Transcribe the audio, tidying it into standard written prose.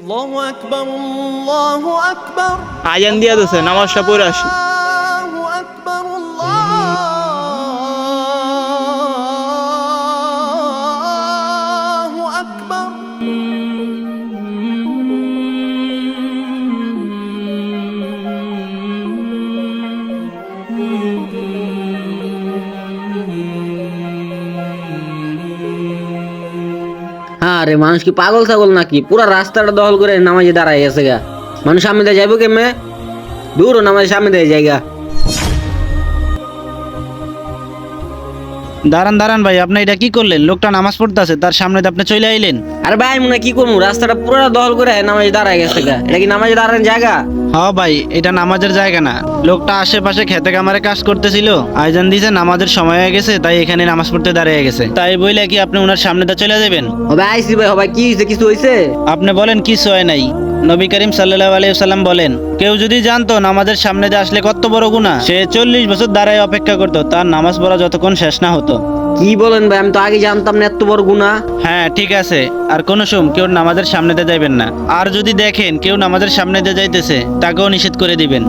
আল্লাহু আকবার আল্লাহু আকবার আজান দিয়া দিছে, নামাজটা পড়ে আসি। আল্লাহু আকবার আল্লাহু আকবার। আরে মানুষ কি পাগল ছাগল নাকি? পুরা রাস্তাটা দখল করে নামাজে দাঁড়ায় গেছে গা। মানুষ সামনে দিয়ে যাইবো কেমনে? দূর নামাজ সামনে দিয়ে জায়গা। দাঁড়ান দাঁড়ান ভাই, আপনি এটা কি করলেন? লোকটা নামাজ পড়তেছে, তার সামনে দিয়ে আপনি চলে আইলেন। আরে ভাই মনে কি করবো, রাস্তাটা পুরা দখল করে নামাজে দাঁড়ায় গেছে গা। এটা কি নামাজে দাঁড়ানোর জায়গা? হ্যাঁ ভাই, এটা নামাজের জায়গা না। লোকটা আশেপাশে খেতে কামারে কাজ করতেছিল, আইজান দিছে নামাজের সময় হয়ে গেছে, তাই এখানে নামাজ পড়তে দাঁড়িয়ে গেছে। তাই বইলে কি আপনি ওনার সামনে দিয়ে চলে যাবেন? হবে আইসি ভাই, হবে কি হয়েছে? কিছু হয়েছে? আপনি বলেন কিছু হয় নাই। নবী করিম সাল্লাল্লাহু আলাইহি ওয়াসাল্লাম বলেন, কেউ যদি জানতো নামাজের সামনে দিয়ে আসলে কত বড় গুনাহ, সে 40 বছর দাঁড়ায় অপেক্ষা করতো, তার নামাজ পড়া যতক্ষণ শেষ না হতো। কি বলেন ভাই, আমি তো আগে জানতাম না এত বড় গুনাহ। হ্যাঁ ঠিক আছে, আর কোনো সময় কেউ নামাজের সামনে দিয়ে যাইবেন না। আর যদি দেখেন কেউ নামাজের সামনে দিয়ে যাইতেছে, তাকেও নিষেধ করে দিবেন।